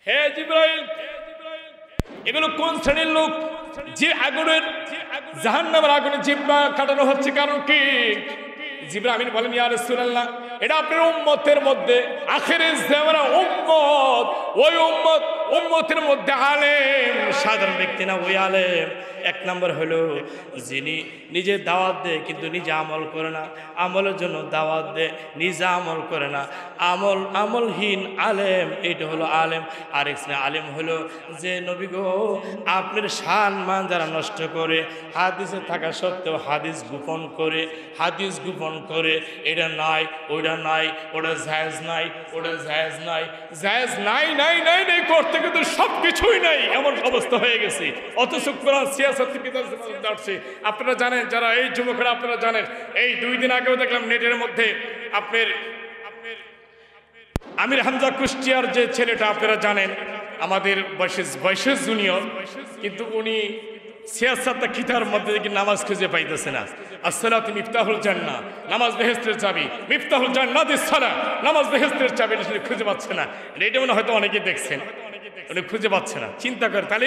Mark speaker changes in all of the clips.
Speaker 1: হে জিবরাইল, এগুলো কোন শ্রেণীর লোক? যে আগুনের জাহান্নামের আগুনে জিহ্বা কাটানো হচ্ছে, কারণ কি? জিবরাইল আমিন বলেন, ইয়া রাসূলুল্লাহ, এটা আপনার উম্মতের মধ্যে আখিরে জামানা উম্মত, ওই উম্মতের মধ্যে আলেম, সাধারণ ব্যক্তি না, ওই আলেম। এক নম্বর হলো যিনি নিজে দাওয়াত দেয় কিন্তু নিজে আমল করে না, আমলের জন্য দাওয়াত দেয়, নিজে আমল করে না, আমলহীন আলেম, এটা হলো আলেম। আরেক শ্রেণী আলেম হলো যে নবী গো আপনার শান মান যারা নষ্ট করে, হাদিসে থাকা সত্ত্বেও হাদিস গোপন করে, এটা নাই, ওইটা নাই, ওটা জায়েজ নাই, ওটা জায়েজ নাই, জায়েজ নাই নাই নাই নাই করতে কিন্তু সব কিছুই নাই, এমন অবস্থা হয়ে গেছে। অথচ কোরআন সিয়াসতের কিতাব আসছে, আপনারা জানেন, যারা এই যুবকরা আপনারা জানেন, এই 2 দিন আগেও দেখলাম নেটের মধ্যে আপনার আমির হামজা কুষ্টিয়ার যে ছেলেটা, আপনারা জানেন, আমাদের বয়সের জুনিয়র, কিন্তু উনি সিয়াসতের কিতাবের মধ্যে দেখি নামাজ খুঁজে পাইতেছে না। আসসালাতু মিফতাহুল জান্নাহ, নামাজ বেহেশতের চাবি, মিফতাহুল জান্নাতিস সালাহ, নামাজ বেহেশতের চাবি, খুঁজে পাচ্ছে না। এটা মনে হয়তো অনেকে দেখছেন, উনি খুঁজে পাচ্ছে না। চিন্তা করে, তাহলে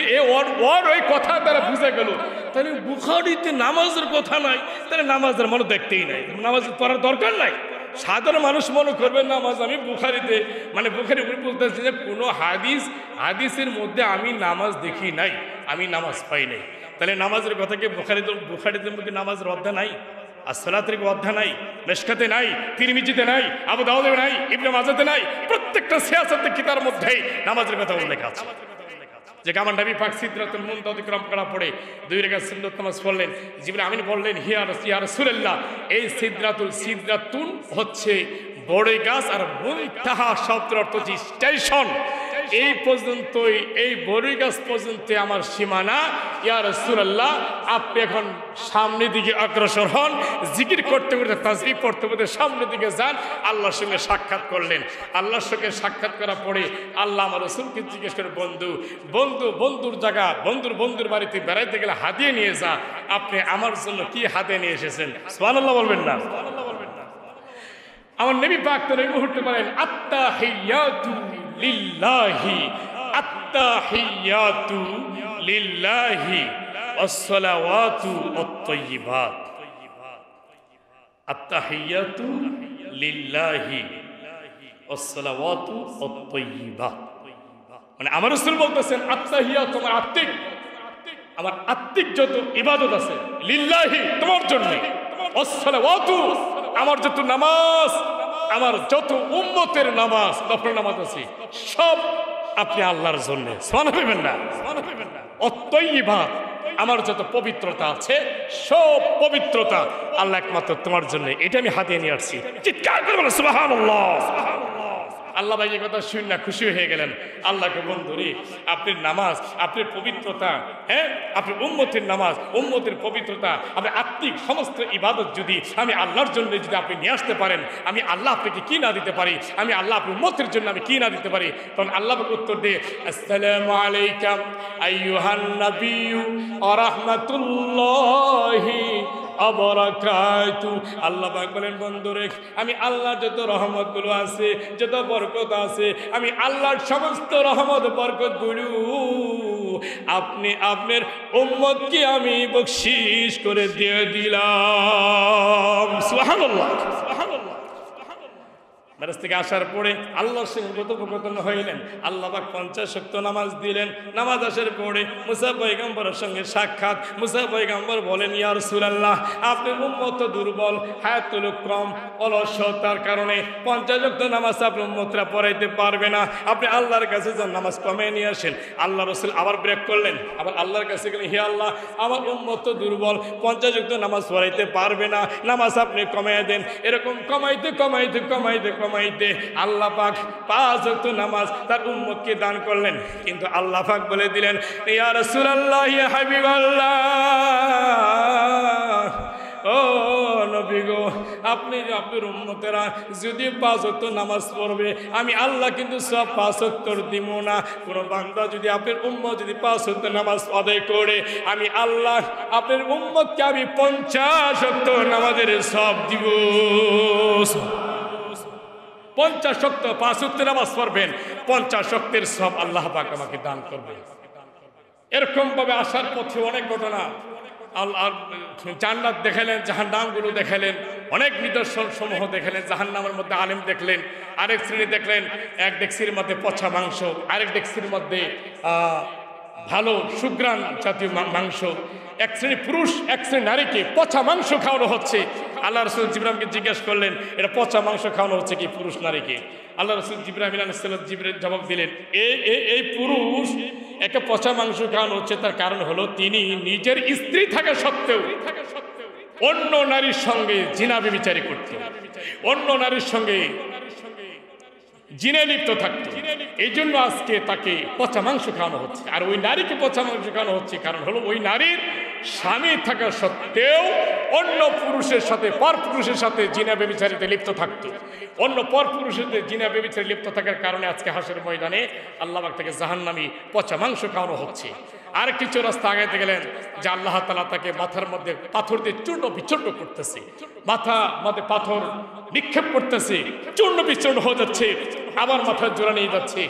Speaker 1: ওই কথা তারা বুঝে গেল, তাহলে বুখারীতে নামাজের কথা নাই, তাহলে নামাজের মনে দেখতেই নাই, নামাজ পড়ার দরকার নাই। সাধারণ মানুষ মনে করবে নামাজ আমি বুখারীতে, মানে বুখারী বলতেছে যে কোনো হাদিসের মধ্যে আমি নামাজ দেখি নাই, আমি নামাজ পাই নাই। তাহলে নামাজের কথা কি বুখারীতে মধ্যে নামাজের অধ্যায় নাই? আসসালাতের অধ্যায় নাই? মেশকাতে নাই? তিরমিজিতে নাই? আবু দাউদে নাই? ইবনে মাজাতে নাই? প্রত্যেকটা সিয়াসতের কিতাবের মধ্যেই নামাজের কথা উল্লেখ আছে। যে আমার নবী পাক সিদরাতুল মুনতাহা অতিক্রম করার পরে 2 রাকাত সুন্নত নামাজ পড়লেন। জিবরাইল আমিন বললেন, ইয়া রাসূলুল্লাহ, এই সিদরাতুন হচ্ছে বড়ই গাছ, আর মুনতাহা শব্দের অর্থ হচ্ছে স্টেশন। এই পর্যন্তই, এই বড়ই গাছ পর্যন্ত আমার সীমানা। ইয়া রাসূলুল্লাহ, আপনি এখন সামনের দিকে অগ্রসর হন, জিকির করতে করতে, তাসবিহ পড়তে পড়তে সামনের দিকে যান। আল্লাহর সঙ্গে সাক্ষাৎ করলেন। আল্লাহর সঙ্গে সাক্ষাৎ করার পরে আল্লাহ আমার রাসূলকে জিজ্ঞেস করে, বন্ধুর জায়গা, বন্ধুর বাড়িতে বেড়াইতে গেলে হাদিয়া নিয়ে যা, আপনি আমার জন্য কি হাদিয়া নিয়ে এসেছেন? সুবহানাল্লাহ বলবেন না? আমার নবী পাক তো এই মুহূর্তে বলেন, আত্তাহিয়াতু লিল্লাহি, আত্তাহিয়াতু লিল্লাহি ওয়াসসালাওয়াতু ওয়াত-তাইয়্যিবাত। আত্তাহিয়াতু লিল্লাহি ওয়াসসালাওয়াতু ওয়াত-তাইয়্যিবাত, মানে আমার রাসূল বলতেছেন আত্তাহিয়াতু, আমার আত্মিক যত ইবাদত আছে, লিল্লাহি, তোমার জন্য, ওয়াসসালাওয়াতু, আমার যত নামাজ, আমার যত উম্মতের নামাজ, নফল নামাজ আছে, সব আপনি আল্লাহর জন্য। সুবহানাল্লাহ না? ওয়াত-তাইয়্যিবাত, আমার যত পবিত্রতা আছে, সব পবিত্রতা আল্লাহ একমাত্র তোমার জন্য, এটা আমি হাতিয়ে নিয়ে আসছি। চিৎকার করে বলেন সুবহানাল্লাহ। আল্লাহ ভাই এই কথা শুনে খুশি হয়ে গেলেন। আল্লাহকে বন্ধুরে, আপনার নামাজ, আপনার পবিত্রতা, হ্যাঁ, আপনার উম্মতের নামাজ, উম্মতের পবিত্রতা, আপনার আত্মিক সমস্ত ইবাদত যদি আমি আল্লাহর জন্য যদি আপনি নিয়ে আসতে পারেন, আমি আল্লাহ আপনাকে কি না দিতে পারি, আমি আল্লাহ আপনার উম্মতের জন্য আমি কি না দিতে পারি? তখন আল্লাহ উত্তর দিয়ে, আসসালামু আলাইকা আইয়ুহান নাবিয়্যু ওয়া রাহমাতুল্লাহি ওয়া বারাকাতুহু। আল্লাহ পাক বলেন, বন্ধুরে, আমি আল্লাহর যত রহমতগুলো আছে, যত বরকত আছে, আমি আল্লাহর সমস্ত রহমত বরকতগুলো আপনি আপনার উম্মতকে আমি বকশিশ করে দিয়ে দিলাম। সুবহানাল্লাহ। মেরাজ থেকে আসার পরে আল্লাহর সঙ্গে কথোপকথন হইলেন। আল্লাহ পাক 50 ওয়াক্ত নামাজ দিলেন। নামাজ আসার পরে মুসা পয়গম্বরের সঙ্গে সাক্ষাৎ। মুসা পয়গম্বর বলেন, ইয়া রাসূলুল্লাহ, আপনার উম্মত দুর্বল, হায়াতুল কম, অলসতার কারণে 50 ওয়াক্ত নামাজ আপনার উম্মতরা পড়াইতে পারবে না, আপনি আল্লাহর কাছে যান, নামাজ কমিয়ে নিয়ে আসেন। আল্লাহ রাসূল আবার ব্রেক করলেন, আবার আল্লাহর কাছে গেলেন, হে আল্লাহ, আমার উম্মত দুর্বল, 50 ওয়াক্ত নামাজ পড়াইতে পারবে না, নামাজ আপনি কমিয়ে দেন। এরকম কমাইতে আল্লাহ পাক 5 ওয়াক্ত নামাজ তার উম্মতকে দান করলেন। কিন্তু আল্লাহ পাক বলে দিলেন, ইয়া রাসূলুল্লাহ, ইয়া হাবিবাল্লাহ, ও নবী গো, আপনি আপনার উম্মতেরা যদি 5 ওয়াক্ত নামাজ পড়বে, আমি আল্লাহ কিন্তু সব 5 ওয়াক্ত দিব না। কোন বান্দা যদি আপনার উম্মত যদি 5 ওয়াক্ত নামাজ আদায় করে, আমি আল্লাহ আপনার উম্মতকে আমি 50 ওয়াক্ত নামাজের সব দিব। 50 ওয়াক্ত 5 ওয়াক্ত নামাজ পড়বেন, 50 ওয়াক্তের সব আল্লাহ পাক আমাকে দান করবেন। এরকম ভাবে আসার পথে অনেক ঘটনা, আর জান্নাত দেখালেন, জাহান্নামগুলো দেখালেন, অনেক নিদর্শন সমূহ দেখালেন। জাহান্নামের মধ্যে আলেম দেখলেন, আরেক শ্রেণী দেখলেন এক ডেক্সির মধ্যে পচা মাংস, আরেক ডেক্সির মধ্যে ভালো সুগ্রাণ জাতীয় মাংস। এক শ্রেণী পুরুষ, এক শ্রেণী নারীকে পচা মাংস খাওয়ানো হচ্ছে। আল্লাহ রসুল জিবরাইলকে জিজ্ঞাসা করলেন, এটা পচা মাংস খাওয়ানো হচ্ছে কি পুরুষ নারীকে? আল্লাহ রসুল জিবরাইল আলাইহিস সালাম জিবরাইল জবাব দিলেন, এই পুরুষ একে পচা মাংস খাওয়ানো হচ্ছে, তার কারণ হলো তিনি নিজের স্ত্রী থাকা সত্ত্বেও অন্য নারীর সঙ্গে জিনা ব্যভিচারী করতেন, অন্য নারীর সঙ্গে জিনে লিপ্ত থাকত। এই জন্য আজকে তাকে পচা মাংস খাওয়ানো হচ্ছে। আর ওই নারীকে পচা মাংস খাওয়ানো হচ্ছে কারণ হলো ওই নারীর স্বামী থাকা সত্ত্বেও অন্য পুরুষের সাথে, পর পুরুষের সাথে জিনা ব্যভিচারিতে লিপ্ত থাকত। অন্য পর পুরুষের জিনা ব্যভিচারে লিপ্ত থাকার কারণে আজকে হাসরের ময়দানে আল্লাহ পাক তাকে জাহান্নামী পচা মাংস খাওয়ানো হচ্ছে। আর কিছু রাস্তা আগাইতে গেলেন যে আল্লাহ তাআলা তাকে মাথার মধ্যে পাথর দিয়ে চূর্ণ বিচূর্ণ করতেছে, মাথা মধ্যে পাথর নিক্ষেপ করতেছে, চূর্ণ বিচূর্ণ হয়ে যাচ্ছে, আবার মাথায় জোড়া নিয়ে যাচ্ছে,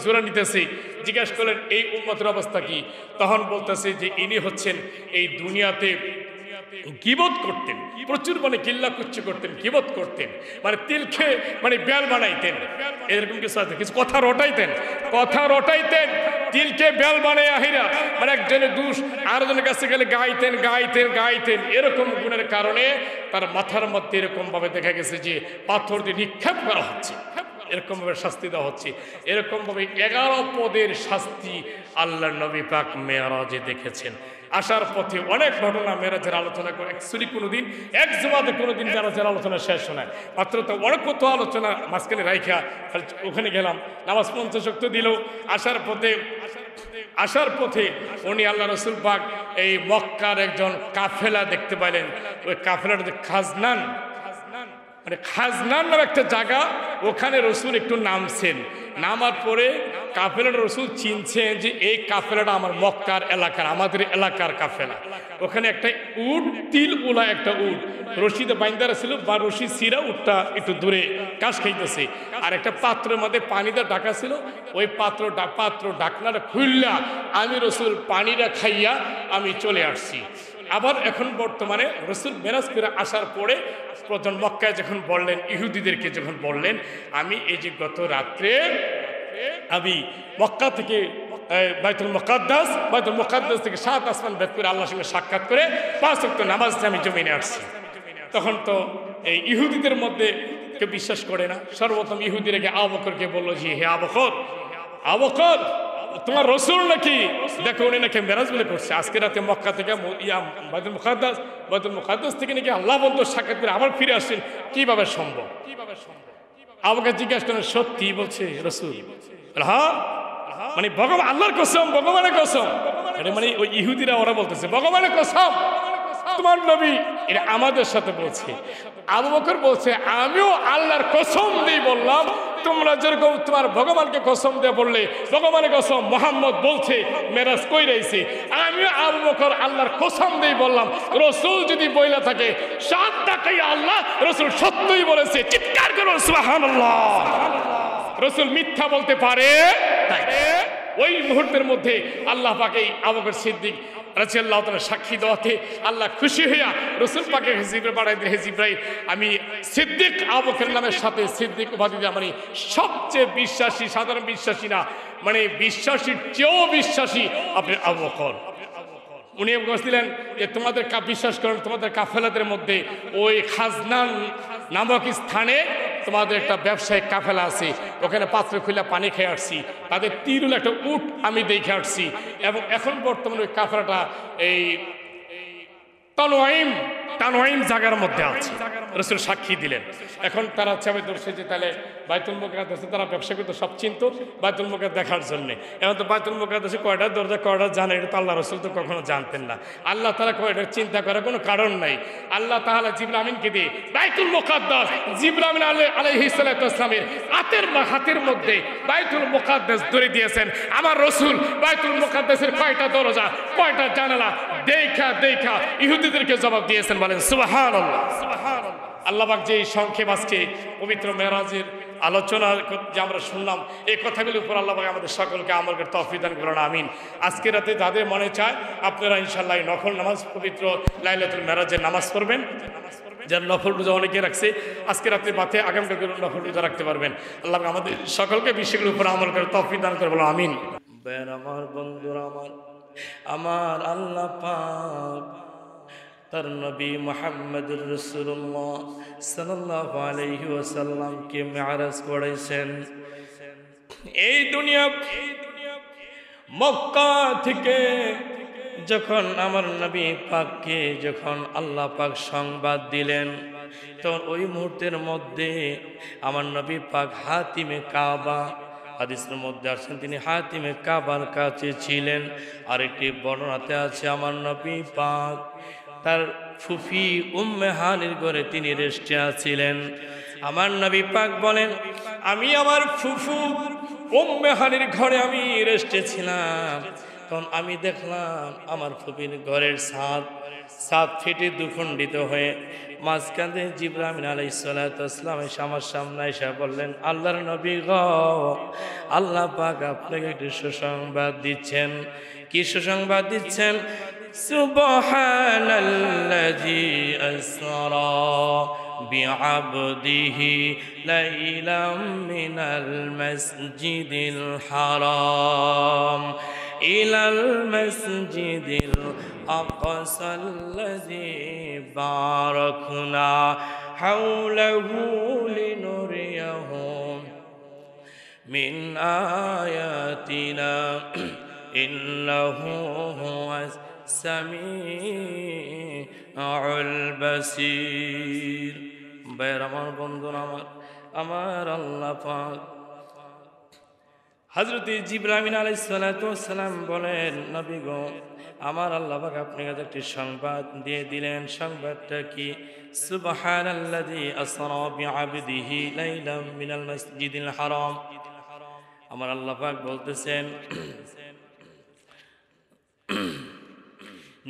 Speaker 1: জোড়া নিতেছে। জিজ্ঞাসা করলেন এই উম্মতের অবস্থা কি? তখন বলতেছে যে ইনি হচ্ছেন এই দুনিয়াতে গীবত করতেন, প্রচুর মানে কিল্লা কুচ্ছি করতেন, গীবত করতেন, মানে তিল খেয়ে মানে বেল বানাইতেন, এরকম কিছু আছে, কিছু কথা রটাইতেন, তিলকে বেল বানাই আহিরা, মানে একজনের দুষ আরেকজনের কাছে গেলে গাইতেন। এরকম গুণের কারণে তার মাথার মধ্যে এরকম ভাবে দেখা গেছে যে পাথর দিয়ে নিক্ষেপ করা হচ্ছে, এরকম ভাবে শাস্তি দেওয়া হচ্ছে। এরকম ভাবে 11 পদের শাস্তি আল্লাহ নবী পাক মেরাজে দেখেছেন। আসার পথে অনেক ঘটনা মেরাজের আলোচনা করে, অ্যাকচুয়ালি কোনোদিন এক জমাতে কোনোদিন মেরাজের আলোচনা শেষ হয় না, মাত্র তো অনেক কত আলোচনা মাঝখানে রাইখা ওখানে গেলাম, নামাজ 50 ওয়াক্ত দিল। আসার পথে উনি আল্লাহ রসুল পাক এই মক্কার একজন কাফেলা দেখতে পাইলেন। ওই কাফেলাটা খাজনান, মানে খাজনান নামে একটা জায়গা, ওখানে রসুল একটু নামছেন। নামার পরে কাফেলাটা রসুল চিনছেন যে এই কাফেলাটা আমার মক্কার এলাকার, আমাদের এলাকার কাফেলা। ওখানে একটা উট, তিল উলা একটা উট রশিদে বাইন্দারা ছিল, বা রশি সিরা উটটা একটু দূরে কাশ খাইতেছে, আর একটা পাত্রের মধ্যে পানিটা ঢাকা ছিল। ওই পাত্র ঢাকনাটা খুললা আমি রসুল পানিটা খাইয়া আমি চলে আসছি। আবার এখন বর্তমানে রসুল মেরাজ করে আসার পরে প্রথম মক্কায় যখন বললেন, ইহুদিদেরকে যখন বললেন, আমি এই যে গত রাত্রে আমি মক্কা থেকে বাইতুল মুকাদ্দাস থেকে 7 আসমান ভেদ করে আল্লাহর সঙ্গে সাক্ষাৎ করে 5 ওয়াক্ত নামাজ আমি জমিনে আসছি। তখন তো এই ইহুদিদের মধ্যে কেউ বিশ্বাস করে না। সর্বপ্রথম ইহুদিরা গিয়ে আবু বকরকে বললো যে হে আবু বকর তোমার রসুল নাকি? দেখো উনি নাকি মেরাজ বলে করছে, আজকে রাতে মক্কা থেকে বাইতুল মুকাদ্দাস থেকে নাকি আল্লাহ বন্ধু সাক্ষাৎ করে আবার ফিরে আসছেন, কিভাবে সম্ভব? আবুকে জিজ্ঞাসা করেন সত্যি বলছে রসুল? হ্যাঁ, মানে ভগবান আল্লাহর কসম, ভগবানের কসম, মানে ওই ইহুদিরা ওরা বলতেছে ভগবানের কসম তোমার নবী, এটা আমাদের সাথে বলছে। আবু বকর বলছে আমিও আল্লাহর কসম দিয়ে বললাম, তোমরা যেরকম তোমার ভগবানকে কসম দিয়ে বললে, ভগবানের কসম মোহাম্মদ বলছে মেরাজ কই রয়েছে, আমিও আবু বকর আল্লাহর কসম দিয়ে বললাম রসুল যদি বইলা থাকে 7 টাকাই আল্লাহ রসুল সত্যই বলেছে। চিৎকার করো সুবহানাল্লাহ। রসুল মিথ্যা বলতে পারে? ওই মুহূর্তের মধ্যে আল্লাহ পাকে আবু বকর সিদ্দিক রাদিয়াল্লাহু তাআলা সাক্ষী দেওয়াতে আল্লাহ খুশি হইয়া রসুল পাকে জিবরাইল পাঠাই দিলেন, হে জিবরাইল আমি সিদ্দিক আবু বকরের নামের সাথে সিদ্দিক উপাধি দেওয়া, মানে সবচেয়ে বিশ্বাসী, সাধারণ বিশ্বাসী না, মানে বিশ্বাসীর চেয়েও বিশ্বাসী আপনি আবু বকর। উনি বলছিলেন যে তোমাদের বিশ্বাস করেন, তোমাদের কাফেলাদের মধ্যে ওই খাজনান নামক স্থানে তোমাদের একটা ব্যবসায়িক কাফেলা আছে, ওখানে পাত্র খুলে পানি খেয়ে আসছি, তাদের তিরুল একটা উট আমি দেখে আসছি, এবং এখন বর্তমানে ওই কাফেলাটা এই তানওয়াইম জায়গার মধ্যে আছে। রসুল সাক্ষী দিলেন। এখন তারা চাবে ধরছে যে তাহলে বাইতুল মুকাদ্দাসে তারা ব্যবসা করতো, সব চিনত বাইতুল মুকাদ্দাস দেখার জন্য। এখন তো বাইতুল মুকাদ্দাসে কয়টা দরজা কয়টা জানে, এটা তো আল্লাহ রসুল তো কখনো জানতেন না। আল্লাহ তাআলা কয়টা চিন্তা করার কোনো কারণ নাই। আল্লাহ তাআলা জিবরাইল আমিনকে দিয়ে বাইতুল মুকাদ্দাস জিবরাইল আলাইহিস সালাতু ওয়াস সালামের হাতের মধ্যে বাইতুল মুকাদ্দাস ধরে দিয়েছেন। আমার রসুল বাইতুল মুকাদ্দাসের কয়টা দরজা, কয়টা জানালা দেখা ইহুদিদেরকে জবাব দিয়েছেন। বলেন সুবহানাল্লাহ। আল্লাহ পাক যে সংক্ষেপ আজকে পবিত্র মেরাজের আলোচনা যে আমরা শুনলাম, এই কথাগুলির উপর আল্লাহ পাক আমাদের সকলকে আমল করতে তৌফিক দান করুন, আমিন। আজকে রাতে যাদের মনে চায় আপনারা ইনশাআল্লাহ নফল নামাজ, পবিত্র লাইলাতুল মেরাজের নামাজ পড়বেন। যারা নফল রোজা অনেকে রাখছে, আজকে রাতে বাতে আগামীকাল নফল রোজা রাখতে পারবেন। আল্লাহ আমাদের সকলকে বিষয়গুলোর উপর আমল করে তৌফিক দান করে, বলো আমিন। আমার বন্ধুরা, আমার আল্লাহ পাক তার নবী মুহাম্মদুর রাসূলুল্লাহ সাল্লাল্লাহু আলাইহি ওয়াসাল্লামকে মেরাজ করাইছেন। এই দুনিয়া মক্কা থেকে যখন আমার নবী পাককে যখন আল্লাহ পাক সংবাদ দিলেন, তখন ওই মুহূর্তের মধ্যে আমার নবী পাক হাতিমে কাবা, হাদিসের মধ্যে আসছেন তিনি হাতিমে কাবার কাছে ছিলেন। আরেকটি বর্ণনাতে আছে আমার নবী পাক তার ফুফি উম্মে হানির ঘরে তিনি রেস্টে আছিলেন। আমার নবী পাক বলেন, আমি আমার ফুফু উম্মে হানির ঘরে আমি রেস্টে ছিলাম, তখন আমি দেখলাম আমার ফুফির ঘরের ছাদ ফেটে দুখণ্ডিত হয়ে মাঝখানে জিবরাইল আলাইহিস সালাতু ওয়াস সালাম এসে আমার সামনে এসে বললেন, আল্লাহর নবী গো, আল্লাহ পাক আপনাকে একটি সুসংবাদ দিচ্ছেন। কি সুসংবাদ দিচ্ছেন? সুবহানাল্লাযী আসরা বিআবদিহি লাইলাম মিনাল মাসজিদিল হারাম ইলাল মাসজিদিল আকসাল্লাযী বারাকনা হাওলাহু লিনুরিয়াহু মিন আয়াতিনা ইন্নাহু হুয়াস সামিউল বাসীর। ভাইয়ের আমার, বন্ধুরা আমার আল্লাহ পাক হযরত জিবরাইল আলাইহিস সালাতু ওয়াস সালাম বলেন, নবী গো, আমার আল্লাহ পাক আপনাকে একটি সংবাদ দিয়ে দিলেন। সংবাদটা কি? সুবহানাল্লাযী আসরা বিআবদিহি লাইলাম মিনাল মাসজিদিল হারাম। আমার আল্লাহ পাক বলতেছেন,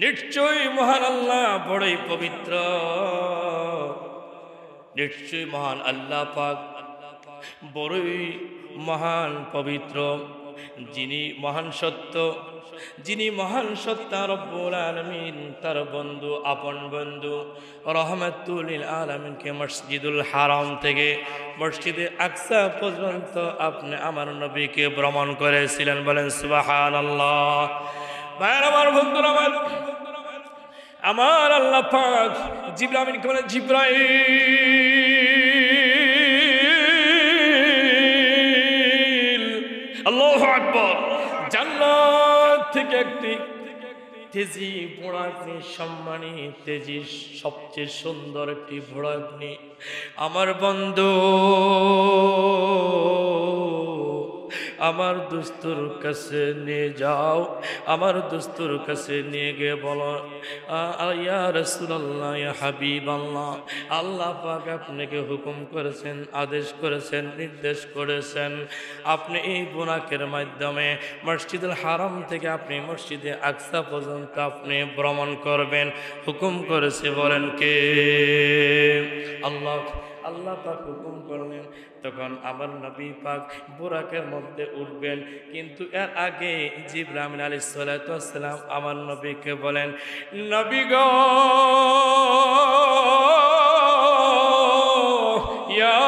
Speaker 1: নিশ্চয়ই মহান আল্লাহ বড়ই পবিত্র, নিশ্চয়ই মহান আল্লাহ পাক বড়ই মহান পবিত্র, যিনি মহান সত্য, যিনি মহান সত্তা রব্বুল আলামিন তার বন্ধু, আপন বন্ধু রহমাতুল লিল আলামিনকে মসজিদুল হারাম থেকে মসজিদে আকসা পর্যন্ত আপনি আমার নবীকে ভ্রমণ করেছিলেন। বলেন সুবহানাল্লাহ। ভাইয়ের আমার, বন্ধুরা আমার আল্লাহ পাক জিবরাইলকে বলেন, জিবরাইল, আল্লাহু আকবার, জান্নাত থেকে একটি তেজি ঘোড়াগ্নি, সম্মানী তেজি সবচেয়ে সুন্দর একটি ঘোড়াগ্নি আমার বন্ধু আমার দোস্তুর কাছে নিয়ে যাও। আমার দোস্তুর কাছে নিয়ে গিয়ে বলো, ইয়া রাসূলুল্লাহ, ইয়া হাবিবাল্লাহ, আল্লাহ পাক আপনাকে হুকুম করেছেন, আদেশ করেছেন, নির্দেশ করেছেন, আপনি এই বুরাকের মাধ্যমে মসজিদুল হারাম থেকে আপনি মসজিদে আকসা পর্যন্ত আপনি ভ্রমণ করবেন। হুকুম করেছে, বলেন কে? আল্লাহ। আল্লাহ পাক হুকুম করলেন, তখন আমার নবী পাক বুরাকের মধ্যে উঠবেন। কিন্তু এর আগে জিবরাইল আলাইহিস সালাতু ওয়াস সালাম আমার নবীকে বলেন, নবী গো, ইয়া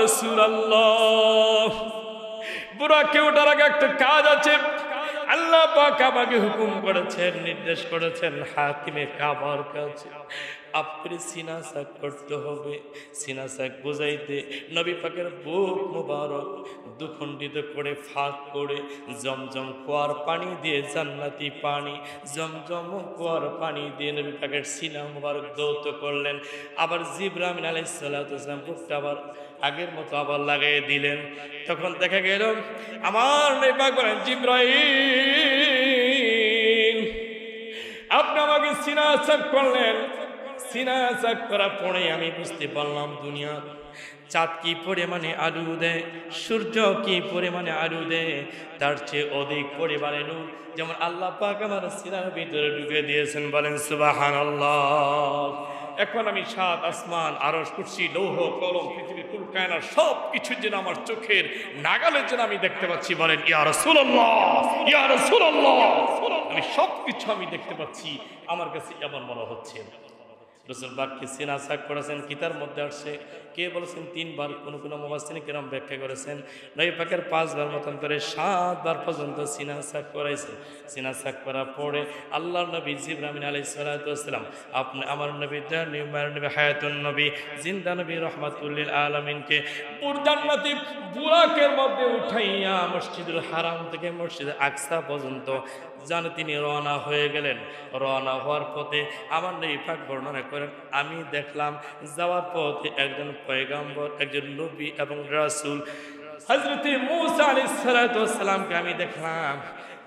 Speaker 1: রাসূলুল্লাহ, বুরাকে ওঠার আগে একটা কাজ আছে। আল্লাহ পাক আমাকে হুকুম করেছেন, নির্দেশ করেছেন, হাকিমে কাবার কাছে আপনি সিনা সাক করতে হবে। সিনা সাক বুঝাইতে নবী পাকের বুক মুবারক দুখণ্ডিত করে ফাঁক করে জমজম কুয়ার পানি দিয়ে, জান্নাতি পানি জমজম কুয়ার পানি দিয়ে নবী পাকের সিনা মুবারক দৌত করলেন। আবার জিবরাইল আলাইহিস সালাতু ওয়াস সালাম বুকটা আবার আগের মতো আবার লাগিয়ে দিলেন। তখন দেখা গেল আমার নবী পাক বলেন, জিবরাইল, আপনি আমাকে সিনা সাক করলেন। সিনা সাক করার পরে আমি বুঝতে পারলাম দুনিয়ার চাঁদ কি পরিমাণে আলু দেয়, সূর্য কি পরিমাণে আলু দেয়, তার চেয়ে অধিক পরিমাণে নূর যেমন আল্লাহ পাক আমার সিনার ভিতরে ঢুকে দিয়েছেন। বলেন সুবহানাল্লাহ। এখন আমি সাত আসমান আরশ কুরসি লৌহ কলম পৃথিবীর কুল কায়নাত সব কিছু যেন আমার চোখের নাগালের যেন আমি দেখতে পাচ্ছি। বলেন ইয়া রাসূলুল্লাহ, ইয়া রাসূলুল্লাহ। আমি সব কিছু আমি দেখতে পাচ্ছি, আমার কাছে এমন মনে হচ্ছে। রসুল পাককে সিনা সাক করেছেন, কিতার মধ্যে আসছে, কে বলেছেন 3 বার, কোনো মুফাসসিরিন কিরাম ব্যাখ্যা করেছেন নবী পাকের 5 বার মতন করে 7 বার পর্যন্ত সিনা সাক করাইছে। সিনা সাক করার পরে আল্লাহর নবী জিবরাইল আলাইহিস সালাতু ওয়াস সালাম, আপনি আমার নবী নবী হায়াতুন নবী জিন্দা নবী রাহমাতুল লিল আলামিনকে পুর জান্নাতি বুরাকের মধ্যে উঠাইয়া মসজিদুল হারাম থেকে মসজিদে আকসা পর্যন্ত যেন তিনি রওনা হয়ে গেলেন। রওনা হওয়ার পথে আমার নবী পাক বর্ণনা করেন, আমি দেখলাম যাওয়ার পথে একজন পয়গম্বর, একজন নবী এবং রাসূল হযরত মূসা আলাইহিস সালাতু ওয়াস সালামকে আমি দেখলাম,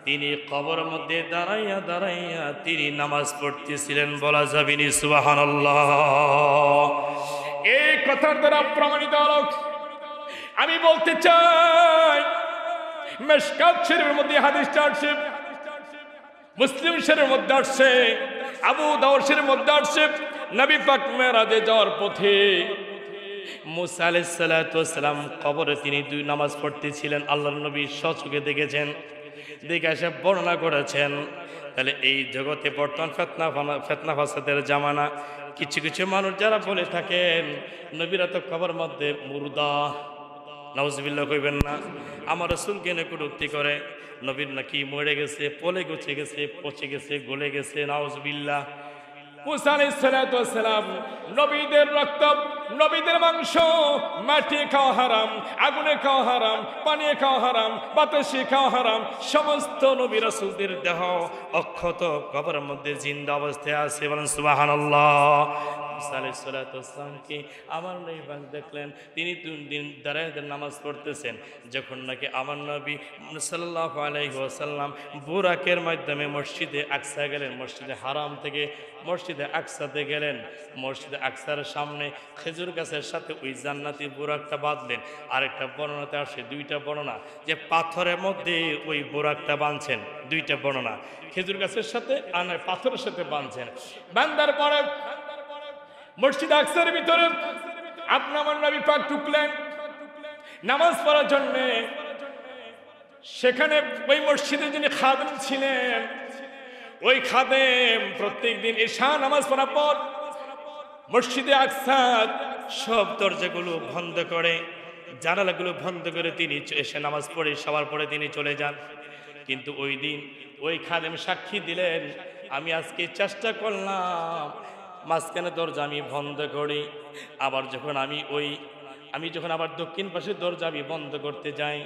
Speaker 1: তিনি কবরের মধ্যে দাঁড়াইয়া দাঁড়াইয়া তিনি নামাজ পড়তেছিলেন। বলা যাবে নি সুবহানাল্লাহ? এই কথার দ্বারা প্রমাণিত হলো, আমি বলতে চাই মিশকাত শরীফের মধ্যে হাদিসটা আসছে, মুসলিম শরীফের মধ্যে আসছে, আবু দাউদ শরীফের মধ্যে আসছে, নবী পাক মেরাজে যাওয়ার পথে মুসা আলাইহিস সালাতু ওয়াস সালাম কবরে তিনি 2 নামাজ পড়তেছিলেন। আল্লাহর নবী স্বচক্ষে দেখেছেন, দেখে এসে বর্ণনা করেছেন। তাহলে এই জগতে বর্তমান ফিতনা ফাসাদের জামানা, কিছু কিছু মানুষ যারা বলে থাকেন নবীরা তো কবর মধ্যে মুর্দা, নাউজুবিল্লাহ কইবেন না, আমার রাসূলকে নিয়ে কটূক্তি করে, নবীর নাকি মরে গেছে, পলে গছে গেছে, পচে গেছে, গলে গেছে, নাউজুবিল্লাহ। মুসা আলাইহিস সালাতু ওয়াস সালাম, নবীদের রক্ত, নবীদের মাংস মাটি খাওয়া হারাম, আগুনে খাওয়া হারাম, পানি খাওয়া হারাম, বাতাসে খাওয়া হারাম, সমস্ত নবী রাসূলদের দেহ অক্ষত কবরের মধ্যে জিন্দা অবস্থায় আছে। বলেন সুবহানাল্লাহ। মুসা আলাইহিস সালাতু ওয়াস সালামকে আমার নবী পাক দেখলেন, তিনি 3 দিন দাঁড়ায় নামাজ পড়তেছেন। যখন নাকি আমার নবী সাল্লাল্লাহু আলাইহি ওয়াসাল্লাম বুরাকের মাধ্যমে মসজিদে আকসা গেলেন, মসজিদে হারাম থেকে মসজিদে আকসাতে গেলেন, মসজিদে আকসার সামনে খেজুর গাছের সাথে ওই জান্নাতি বুরাকটা বাঁধলেন। আরেকটা বর্ণনাতে আসে, 2টা বর্ণনা, যে পাথরের মধ্যে ওই বুরাকটা বাঁধছেন, 2টা বর্ণনা, খেজুর গাছের সাথে আর পাথরের সাথে বাঁধছেন। বাঁধার পরে মসজিদ আকসার ভিতরে আপনি আমার নবী পাক ঢুকলেন নামাজ পড়ার জন্য। সেখানে ওই মসজিদে যিনি খাদেম ছিলেন, ওই খাদেম প্রত্যেক দিন ঈশা নামাজ পড়ার পর মসজিদে আকসার সব দরজাগুলো বন্ধ করে, জানালাগুলো বন্ধ করে তিনি এসে নামাজ পড়ে সবার পরে তিনি চলে যান। কিন্তু ওই দিন ওই খাদেম সাক্ষী দিলেন, আমি আজকে চেষ্টা করলাম মাঝখানে দরজা আমি বন্ধ করি, আবার যখন আমি যখন আবার দক্ষিণ পাশের দরজা আমি বন্ধ করতে যাই,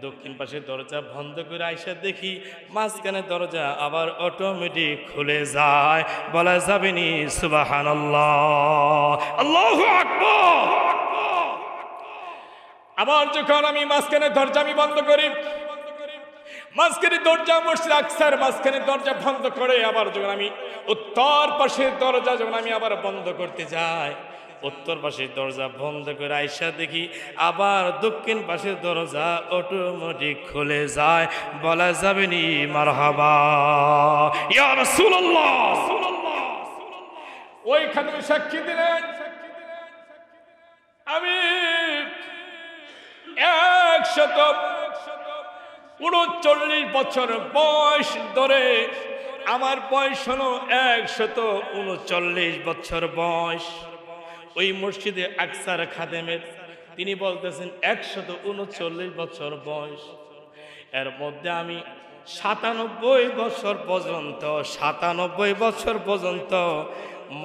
Speaker 1: দক্ষিণ পাশের দরজা বন্ধ করে আইসা দেখি মাঝখানে দরজা আবার অটোমেটিক খুলে যায়। বলা যাবে নি সুবহানাল্লাহ, আল্লাহু আকবার। আবার যখন আমি মাঝখানে দরজা আমি বন্ধ করি, মাঝখানে দরজা মসজিদ আকসার মাঝখানে দরজা বন্ধ করে, আবার যখন আমি উত্তর পাশের দরজা যখন আমি আবার বন্ধ করতে যাই, উত্তর পাশের দরজা বন্ধ করে আইসা দেখি আবার দক্ষিণ পাশের দরজা অটোমেটিক খুলে যায়। বলা যাবে নি মারহাবা ইয়া রাসূলুল্লাহ। ওই খাদেম সাক্ষী দিলেন, আমি 139 বছর বয়স ধরে, আমার বয়স হলো 139 বছর বয়স। ওই মসজিদে আকসার খাদেমের তিনি বলতেছেন 139 বছর বয়স। এর মধ্যে আমি 97 বছর পর্যন্ত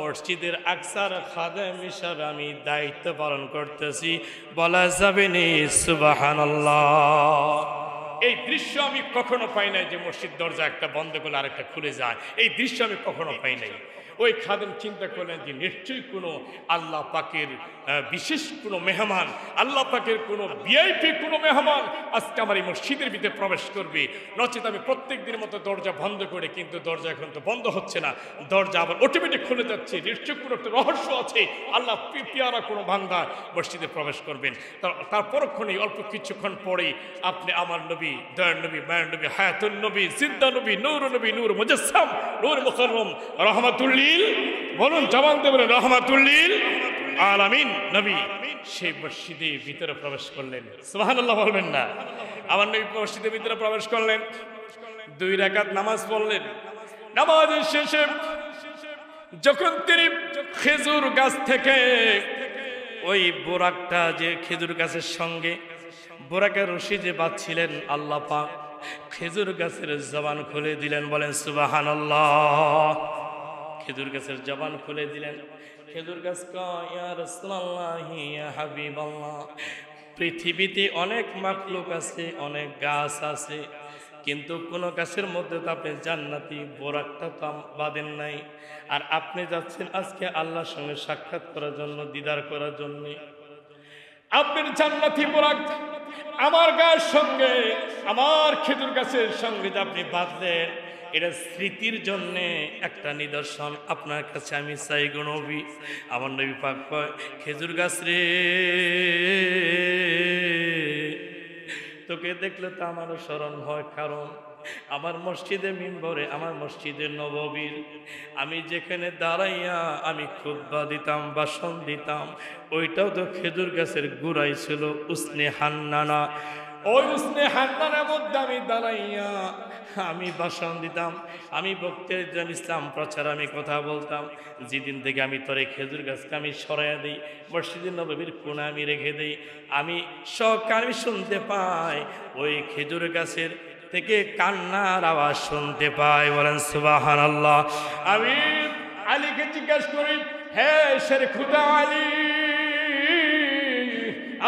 Speaker 1: মসজিদের আকসার খাদেম হিসাবে আমি দায়িত্ব পালন করতেছি। বলা যাবে নি সুবহানাল্লাহ। এই দৃশ্য আমি কখনো পাই নাই, যে মসজিদ দরজা একটা বন্ধ করলে আরেকটা খুলে যায়, এই দৃশ্য আমি কখনো পাই নাই। ওই খাদেম চিন্তা করলেন যে নিশ্চয়ই কোনো আল্লাহ পাকের বিশেষ কোনো মেহমান, আল্লাহ পাকের কোনো ভিআইপি কোনো মেহমান আজকে আমার এই মসজিদের ভিতরে প্রবেশ করবে, নচেত আমি প্রত্যেক দিনের মতো দরজা বন্ধ করে, কিন্তু দরজা এখন তো বন্ধ হচ্ছে না, দরজা আবার অটোমেটিক খুলে যাচ্ছে, নিশ্চয়ই কোনো একটা রহস্য আছে, আল্লাহ পিয়ারা কোনো বান্দা মসজিদে প্রবেশ করবেন। তার পরক্ষণেই অল্প কিছুক্ষণ পরেই আপনি আমার নবী, দয়ার নবী, মায়ের নবী, হায়াতুন নবী, জিন্দা নবী, নূর নবী, নূর মুজাসসাম, নূর মুকাররম, রাহমাতুল রহমাতুল্লিল, বলুন জবান দিয়ে বলেন রহমাতুল্লিল আলামিন নবী সেই মসজিদের ভিতরে প্রবেশ করলেন। সুবহানাল্লাহ বলবেন না? আমার নবী মসজিদের ভিতরে প্রবেশ করলেন, 2 রাকাত নামাজ পড়লেন। নামাজের শেষে যখন তিনি খেজুর গাছ থেকে ওই বোরাকটা, যে খেজুর গাছের সঙ্গে বোরাকের রশি যে বাঁধছিলেন, আল্লাহ পাক খেজুর গাছের জবান খুলে দিলেন। বলেন সুবহানাল্লাহ। খেজুর গাছের জবান খুলে দিলেন। খেজুর গাছ কয়, ইয়া রাসূলুল্লাহ, ইয়া হাবিবাল্লাহ, পৃথিবীতে অনেক মাখলুক আছে, অনেক গাছ আছে, কিন্তু কোন গাছের মধ্যে তো আপনি জান্নাতি বোরাকটা তো বাঁধেন নাই। আর আপনি যাচ্ছেন আজকে আল্লাহর সঙ্গে সাক্ষাৎ করার জন্য, দিদার করার জন্য। আপনার জান্নাতি বোরাক আমার গায়ের সঙ্গে, আমার খেজুর গাছের সঙ্গে যে আপনি বাঁধলেন, এটা স্মৃতির জন্য একটা নিদর্শন আপনার কাছে আমি চাই গো নবী। আমার নবী পাক কয়, খেজুর গাছ রে, তোকে দেখলে তো আমারও স্মরণ হয়, কারণ আমার মসজিদে মিম্বরে, আমার মসজিদে নববীর আমি যেখানে দাঁড়াইয়া আমি খুতবা দিতাম, ভাষণ দিতাম, ওইটাও তো খেজুর গাছের গুড়াই ছিল, উসনে হান্নানা। ওই উসনে হান্নানার মধ্যে আমি দাঁড়াইয়া আমি ভাষণ দিতাম, আমি বক্তৃতা ইসলাম প্রচার আমি কথা বলতাম। যেদিন থেকে আমি তোর এই খেজুর গাছকে আমি সরাইয়া দিই, মসজিদে নববীর কোণে আমি রেখে দিই, আমি সকালে শুনতে পাই ওই খেজুর গাছের থেকে কান্নার আওয়াজ শুনতে পাই। বলেন সুবহানাল্লাহ। আমি আলীকে জিজ্ঞাসা করি, হে শের খুদা আলী,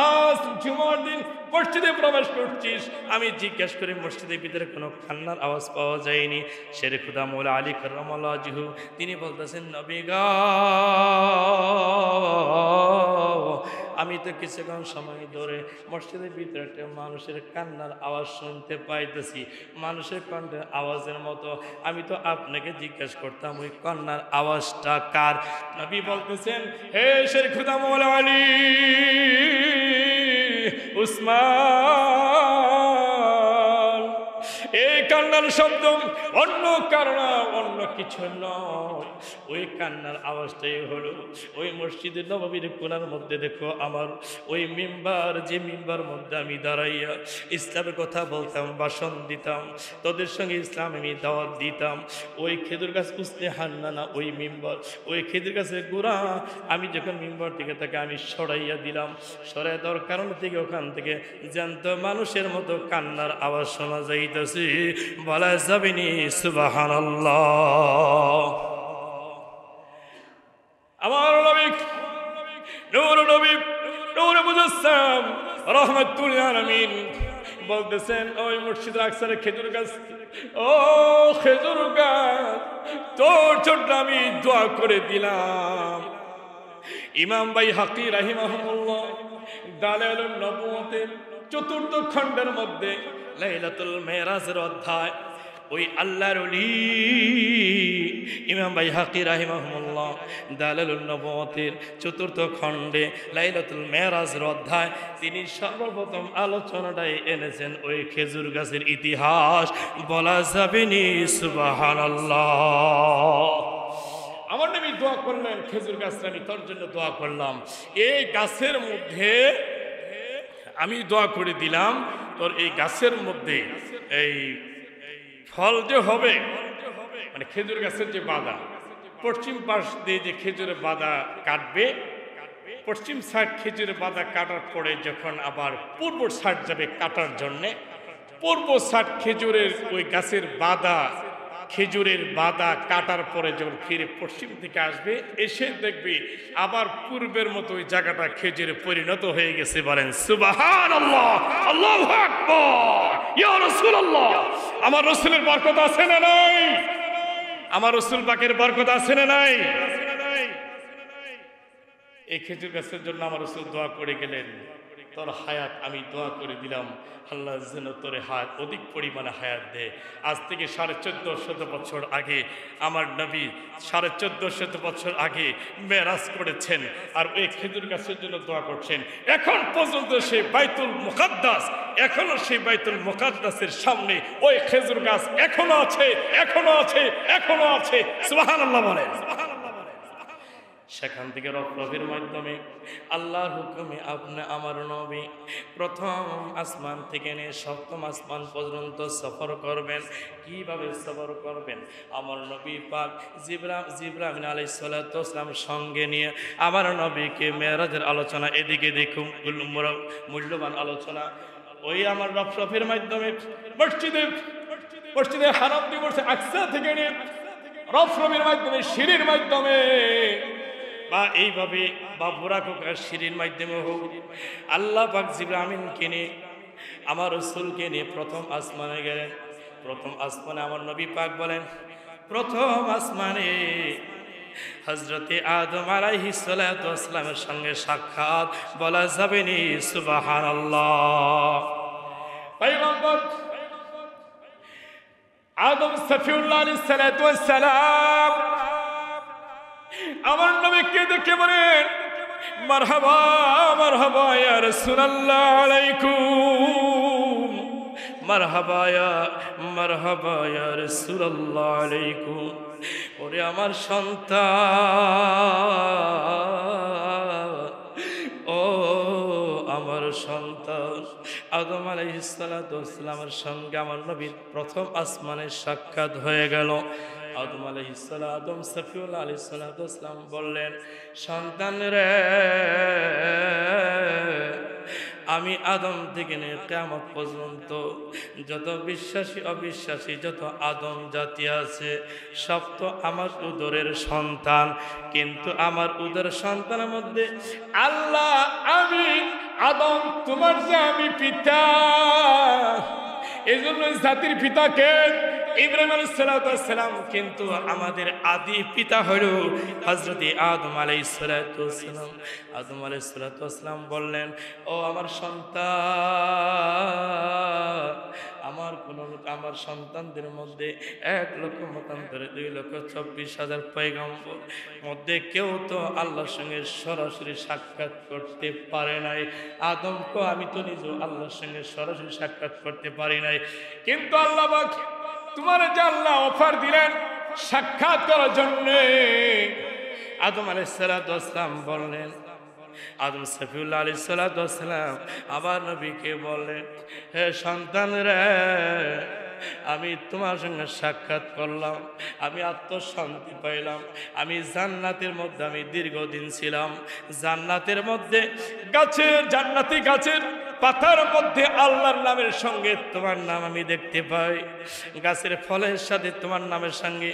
Speaker 1: আজ জুমার দিন মসজিদে প্রবেশ করছিস, আমি জিজ্ঞেস করি মসজিদের ভিতরে কোনো কান্নার আওয়াজ পাওয়া যায়নি। শের খুদা মৌলা আলী কাররামাল্লাহু ওয়াজহু তিনি বলতেছেন, নবী গো, আমি তো কিছুক্ষণ সময় ধরে মসজিদের ভিতরে একটা মানুষের কান্নার আওয়াজ শুনতে পাইতেছি, মানুষের কণ্ঠের আওয়াজের মতো। আমি তো আপনাকে জিজ্ঞেস করতাম ওই কান্নার আওয়াজটা কার? নবী বলতেছেন, হে শের খুদা মৌলা আলী উসমান, এই কান্নার শব্দ অন্য কারণ, অন্য কিছু নয়, ওই কান্নার আওয়াজটাই হলো ওই মসজিদের নববীর কোণার মধ্যে দেখো আমার ওই মিম্বার, যে মিম্বার মধ্যে আমি দাঁড়াইয়া ইসলামের কথা বলতাম, ভাষণ দিতাম, তোদের সঙ্গে ইসলাম আমি দাওয়াত দিতাম। ওই খেজুর গাছ উসনে হান্নানা, ওই মিম্বার, ওই খেজুর গাছের গোড়া আমি যখন মিম্বার থেকে তাকে আমি সরাইয়া দিলাম, সরাই দেওয়ার কারণ থেকে ওখান থেকে জ্যান্ত মানুষের মতো কান্নার আওয়াজ শোনা যাইতেছে। বলা যাবেনি সুবহানাল্লাহ। আমার নবী নূর নবী নূর মুজাসসাম রাহমাতুল আলামিন বলতেছেন, ওই মসজিদ আকসার খেজুর গাছ, ও খেজুর গাছ, তোর জন্য আমি দোয়া করে দিলাম। ইমাম বাইহাকি রাহিমাহুল্লাহ দালাইলুন নবুওয়াতের 4th খণ্ডের মধ্যে লাইলাতুল মেরাজের অধ্যায়, ওই আল্লাহর ওলি ইমাম বাইহাকি রাহিমাহুল্লাহ দালাইলুন নবুওয়াতের 4th খণ্ডে লাইলাতুল মেরাজের অধ্যায় তিনি সর্বপ্রথম আলোচনাটাই এনেছেন ওই খেজুর গাছের ইতিহাস। বলা যাবেনি সুবহানাল্লাহ। আমার নবী দোয়া করলেন, খেজুর গাছটা আমি তোর জন্য দোয়া করলাম, এই গাছের মধ্যে আমি দোয়া করে দিলাম, তোর এই গাছের মধ্যে এই ফল যে হবে, মানে খেজুর গাছের যে বাদা, পশ্চিম পাশ দিয়ে যে খেজুরের বাদা কাটবে, পশ্চিম সাইড খেজুরের বাদা কাটার পরে যখন আবার পূর্ব সাইড যাবে কাটার জন্যে, পূর্ব সাইড খেজুরের ওই গাছের বাদা, খেজুরের বাদা কাটার পরে যখন ফিরে পশ্চিম দিকে আসবে, এসে দেখবি আবার পূর্বের মতো ওই জায়গাটা খেজুরে পরিণত হয়ে গেছে। বলেন সুবহানাল্লাহ, আল্লাহু আকবার, ইয়া রাসূলুল্লাহ। আমার রাসূলের বরকত আছে না নাই? আমার রাসূল পাকের বরকত আছে না নাই? এই খেজুর গাছের জন্য আমার রাসূল দোয়া করে গেলেন, তোর হায়াত আমি দোয়া করে দিলাম, আল্লাহ যেন তোর হায়াত অধিক পরিমাণে হায়াত দেয়। আজ থেকে 1450 বছর আগে আমার নবী 1450 বছর আগে মেরাজ করেছেন, আর ওই খেজুর গাছের জন্য দোয়া করছেন। এখন পর্যন্ত সেই বাইতুল মুকাদ্দাস, এখনো সেই বাইতুল মুকাদ্দাসের সামনে ওই খেজুর গাছ এখনো আছে, এখনো আছে, এখনো আছে। সুবহানাল্লাহ বলেন। সেখান থেকে রফরফের মাধ্যমে আল্লাহর হুকুমে আপনি আমার নবী প্রথম আসমান থেকে নিয়ে সপ্তম আসমান পর্যন্ত সফর করবেন। কিভাবে সফর করবেন? আমার নবী পাক জিবরাইল আলাইহিস সালাতু ওয়াস সালাম সঙ্গে নিয়ে আমার নবীকে মেরাজের আলোচনা, এদিকে দেখুন মূল্যবান আলোচনা, ওই আমার রফরফের মাধ্যমে মসজিদে হারাম দিবসে আকসা থেকে নিয়ে রফরফের মাধ্যমে সিঁড়ির মাধ্যমে বা এইভাবে বা বুরাক হোক আর সিঁড়ির মাধ্যমে হোক, আল্লাহ পাক জিবরাইল আমিনকে নিয়ে আমার রাসূলকে নিয়ে প্রথম আসমানে গেলেন। প্রথম আসমানে আমার নবী পাক বলেন, প্রথম আসমানে হযরতে আদম আলাইহিস সালাতু ওয়াস সালামের সঙ্গে সাক্ষাৎ বলা যাবে নি? সুবহানাল্লাহ। পয়গম্বর আদম সফিউল্লাহ আলাইহিস সালাতু ওয়াস সালাম আমার নবীকে দেখে বলেন, মারহাবা মারহাবা ইয়া রাসূলুল্লাহ আলাইকুম, মারহাবা ইয়া রাসূলুল্লাহ আলাইকুম। ওরে আমার সন্তান, ও আমার সন্তান। আদম আলাইহিস সালাতু ওয়াস সালামের সঙ্গে আমার নবীর প্রথম আসমানের সাক্ষাৎ হয়ে গেল। আদম আলাইহিস সালাম, আদম সফিউল্লাহ আলাইহিস সালাতু ওয়াস সালাম বললেন, সন্তান রে, আমি আদম থেকে নিয়ে কিয়ামত পর্যন্ত যত বিশ্বাসী অবিশ্বাসী যত আদম জাতি আছে সব তো আমার উদরের সন্তান। কিন্তু আমার উদরের সন্তানের মধ্যে আল্লাহ, আমি আদম তোমার যে আমি পিতা, এই জন্য জাতির পিতাকে ইব্রাহিম আলাইহিস সালাম, কিন্তু আমাদের আদি পিতা হল হযরতে আদম আলাইহিস সালাম। আদম আলাইহিস সালাম বললেন, ও আমার সন্তান, আমার সন্তানদের মধ্যে 1,00,000 মতান্তরে 2,24,000 পয়গম্বর মধ্যে কেউ তো আল্লাহর সঙ্গে সরাসরি সাক্ষাৎ করতে পারে নাই। আদমকে আমি তো নিজে আল্লাহর সঙ্গে সরাসরি সাক্ষাৎ করতে পারি নাই, কিন্তু আল্লাহ পাক তোমার যে আল্লাহ অফার দিলেন সাক্ষাৎ করার জন্য, আদম আলাইহিস সালাম বললেন, আদম সফিউল্লাহ আলাইহিস সালাম আমার নবীকে বললেন, হে সন্তান রে, আমি তোমার সঙ্গে সাক্ষাৎ করলাম, আমি আত্মশান্তি পাইলাম। আমি জান্নাতের মধ্যে আমি দীর্ঘদিন ছিলাম, জান্নাতের মধ্যে জান্নাতি গাছের পাতার মধ্যে আল্লাহর নামের সঙ্গে তোমার নাম আমি দেখতে পাই, গাছের ফলের সাথে তোমার নামের সঙ্গে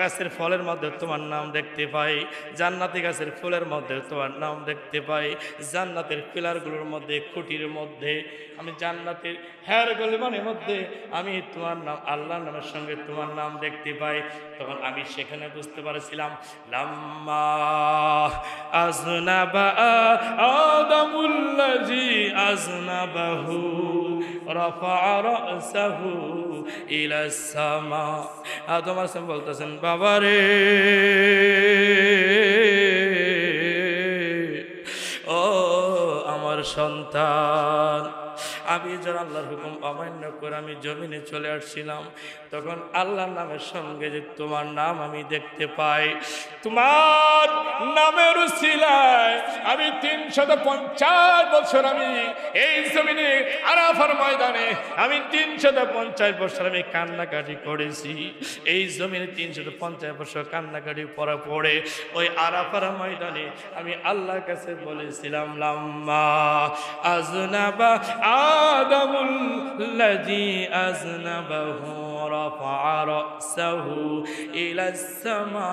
Speaker 1: গাছের ফলের মধ্যে তোমার নাম দেখতে পাই, জান্নাতি গাছের ফুলের মধ্যে তোমার নাম দেখতে পাই, জান্নাতের পিলারগুলোর মধ্যে খুঁটির মধ্যে আমি জান্নাতের হেয়ার গলিমানের মধ্যে আমি তোমার নাম আল্লাহর নামের সঙ্গে তোমার নাম দেখতে পাই। তখন আমি সেখানে বুঝতে পারছিলাম, লাম্মা আযনাবা আদামুল্লাযী আযনাবাহু রাফা রাসাহু ইলাস সামা। আদম আলাইহিস সালাম বলতেছেন, বাবারে, ও আমার সন্তান, আমি যখন আল্লাহর হুকুম অমান্য করে আমি জমিনে চলে আসছিলাম, তখন আল্লাহর নামের সঙ্গে যে তোমার নাম আমি দেখতে পাই, তোমার নামের উসিলায় আমি 350 বছর আমি এই জমিনে আরাফার ময়দানে আমি 350 বছর আমি কান্নাকাটি করেছি। এই জমিনে 350 বছর কান্নাকাটি পড়ে ওই আরাফার ময়দানে আমি আল্লাহর কাছে বলেছিলাম, লাম্মা আযনাবা আদামুল্লাযী আযনাবাহু রাফা রাসাহু ইলাস সামা।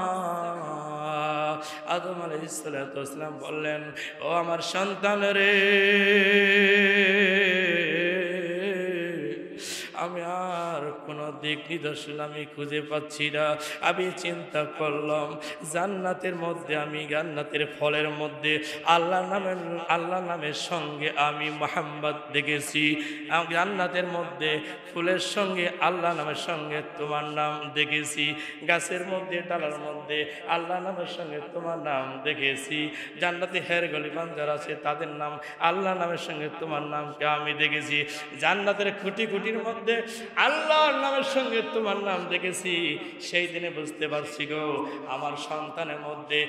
Speaker 1: আদম আলাইহিস সালাম বললেন, ও আমার সন্তান রে, আমি আর কোনো দিক নিদর্শন আমি খুঁজে পাচ্ছি না। আমি চিন্তা করলাম, জান্নাতের মধ্যে আমি জান্নাতের ফলের মধ্যে আল্লাহ নামের সঙ্গে আমি মুহাম্মদ দেখেছি, জান্নাতের মধ্যে ফুলের সঙ্গে আল্লাহ নামের সঙ্গে তোমার নাম দেখেছি, গাছের মধ্যে ডালার মধ্যে আল্লাহ নামের সঙ্গে তোমার নাম দেখেছি, জান্নাতে হের গলিমান যারা আছে তাদের নাম আল্লাহ নামের সঙ্গে তোমার নামকে আমি দেখেছি, জান্নাতের খুঁটি খুঁটির মধ্যে মধ্যে আল্লাহর নামের সঙ্গে তোমার নাম দেখেছি, সেই দিনে বুঝতে পারছি গো আমার সন্তানের মধ্যে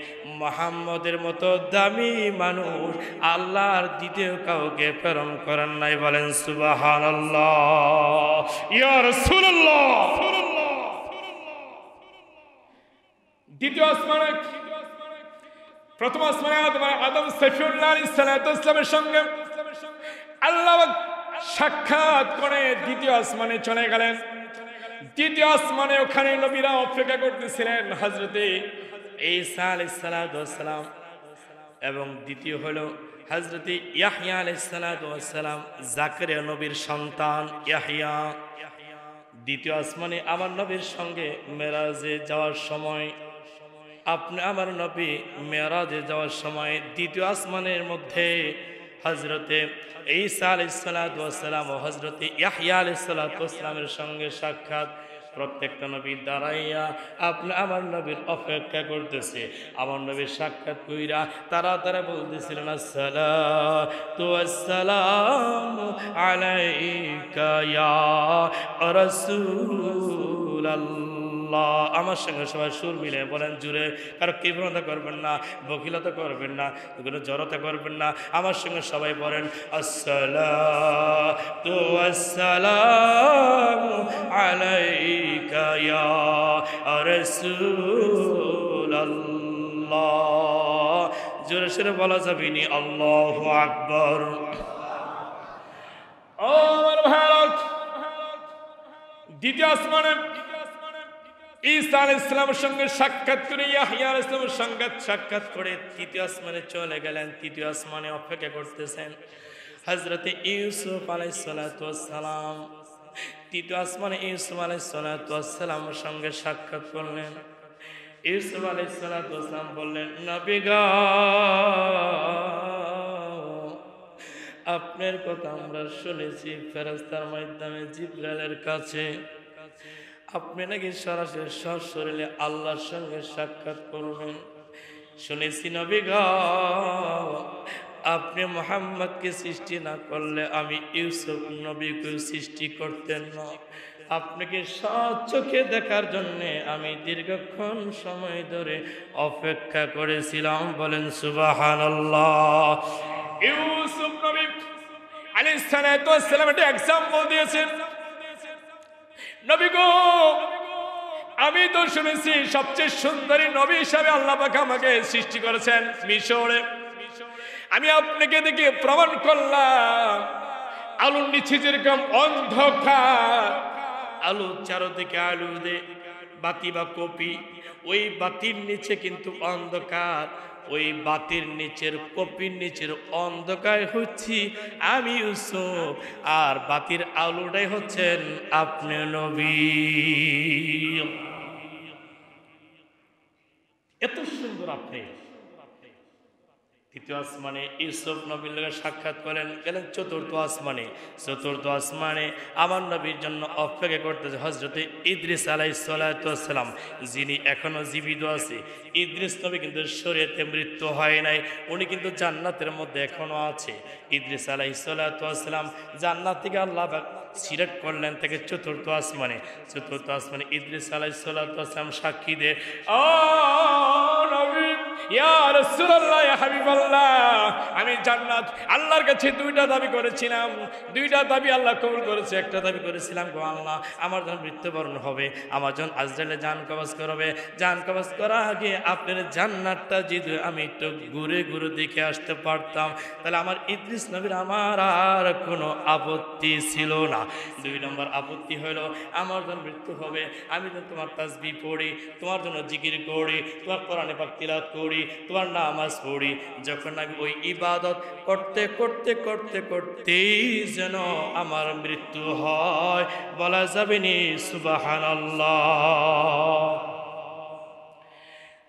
Speaker 1: মুহাম্মদের মতো দামি মানুষ আল্লাহর দ্বিতীয় কাউকে প্রেরণ করেন নাই। বলেন সুবহানাল্লাহ। ইয়া রাসূলুল্লাহ। দ্বিতীয় আসমানে, প্রথম আসমানে আদম সফিউল্লাহ আলাইহিস সালাতু ওয়াস সালামের সঙ্গে আল্লাহ সাক্ষাৎ করে দ্বিতীয় আসমানে চলে গেলেন। দ্বিতীয় আসমানে ওখানে নবীরা অপেক্ষা করতেছিলেন হযরতে ঈসা আলাইহিস সালাতু ওয়াস সালাম, এবং দ্বিতীয় হলো হযরতে ইয়াহইয়া আলাইহিস সালাতু ওয়াস সালাম, জাকারিয়া নবীর সন্তান ইয়াহইয়া। দ্বিতীয় আসমানে আমার নবীর সঙ্গে মেরাজে যাওয়ার সময়, আপনি আমার নবী মেরাজে যাওয়ার সময় দ্বিতীয় আসমানের মধ্যে হযরতে ঈসা আলাইহিস সালাতু ওয়াস সালাম ও হযরতে ইয়াহইয়া আলাইহিস সালাতু ওয়াস সালামের সঙ্গে সাক্ষাৎ। প্রত্যেকটা নবী দাঁড়াইয়া আপনি আমার নবীর অপেক্ষা করতেছে। আমার নবীর সাক্ষাৎ কইরা তারা বলতেছিলেন আসসালাতু ওয়াসসালামু আলাইকা ইয়া রাসূলুল্লাহ। আমার সঙ্গে সবাই সুর মিলে বলেন জুড়ে, কারো কৃপণতা করবেন না, বকিলতা করবেন না, কোনো জড়তা করবেন না। আমার সঙ্গে সবাই বলেন আসসালাতু ওয়াসসালামু আলাইকা ইয়া রাসূলুল্লাহ। জোরে সোরে বলা যাবে নি আল্লাহু আকবার। ও আমার ভারত, দ্বিতীয় আসমানে ঈসা আলাইহিস সালামের সঙ্গে সাক্ষাৎ করে ইয়াহইয়া আলাইহিস সালামের সঙ্গে সাক্ষাৎ করে তৃতীয় আসমানে চলে গেলেন। তৃতীয় আসমানে অপেক্ষা করতেছেন হযরতে ইউসুফ আলাইহিস সালাতু ওয়াস সালাম। তৃতীয় আসমানে ইউসুফ আলাইহিস সালাতু ওয়াস সালামের সঙ্গে সাক্ষাৎ করলেন। ইউসুফ আলাইহিস সালাতু ওয়াস সালাম বললেন, নবী গো, আপনার কথা আমরা শুনেছি ফেরেশতার মাধ্যমে জিবরাইলের কাছে, আপনি নাকি সরাসরি সশরীরে আল্লাহর সঙ্গে সাক্ষাৎ করবেন। শুনেছি নবী গো, আপনি মুহাম্মদকে সৃষ্টি না করলে আমি ইউসুফ নবীকে সৃষ্টি করতেন না। আপনাকে চোখে দেখার জন্য আমি দীর্ঘক্ষণ সময় ধরে অপেক্ষা করেছিলাম। বলেন সুবহানাল্লাহ। ইউসুফ নবী আলাইহিস সালাতু ওয়াস সালাম একটা এক্সাম্পল দিয়েছেন, নবী গো, আমি তো শুনেছি সবচেয়ে সুন্দরী নবী হিসাবে আল্লাহ পাক আমাকে সৃষ্টি করেছেন মিশরে। আমি আপনাকে দেখে প্রমাণ করলাম আলুর নিচে যেরকম অন্ধকার, আলু চারদিকে আলু দে বাতি বা কপি, ওই বাতির নিচে কিন্তু অন্ধকার, ওই বাতির নিচের কপির নিচের অন্ধকার হচ্ছি আমি ইউসুফ, আর বাতির আলোটাই হচ্ছেন আপনি নবী। এত সুন্দর আপনি। তৃতীয় আসমানে ইউসুফ নবীর লগে সাক্ষাৎ করেন, গেলেন চতুর্থ আসমানে। চতুর্থ আসমানে আমার নবীর জন্য অপেক্ষা করতেছে হযরতে ইদ্রিস আলাইহিস সালাতু ওয়াস সালাম, যিনি এখনো জীবিত আছে। ইদ্রিস নবী কিন্তু শরীয়তে মৃত্যু হয় নাই, উনি কিন্তু জান্নাতের মধ্যে এখনো আছে। ইদ্রিস আলাইহিস সালাতু ওয়াস সালাম জান্নাত থেকে আল্লাহ পাক সিলেক্ট করলেন তাকে চতুর্থ আসমানে। চতুর্থ আসমানে ইদ্রিস আলাইহিস সালাতু ওয়াস সালাম সাক্ষী দেয়, ও নবী ইয়া রাসূলুল্লাহ ইয়া হাবিবাল্লাহ, আমি জান্নাত আল্লাহর কাছে দুইটা দাবি করেছিলাম, দুইটা দাবি আল্লাহ কবুল করেছে। একটা দাবি করেছিলাম, গো আল্লাহ, আমার যখন মৃত্যুবরণ হবে, আমার যখন আজরাইলে জান কবজ করবে, জান কবজ করার আগে আপনার জান্নাতটা যদি আমি একটু ঘুরে ঘুরে দেখে আসতে পারতাম, তাহলে আমার ইদ্রিস নবীর আমার আর কোনো আপত্তি ছিল না। দুই নম্বর আপত্তি হলো, আমার যখন মৃত্যু হবে, আমি তো তোমার তাসবিহ পড়ি, তোমার জন্য জিকির করি, তোমার কোরআনে পাক তিলাওয়াত করি, তোমার নামাজ পড়ি, যখন আমি ওই ইবাদত করতে করতে করতে করতেই যেন আমার মৃত্যু হয়, বলা যাবে নি সুবহানাল্লাহ।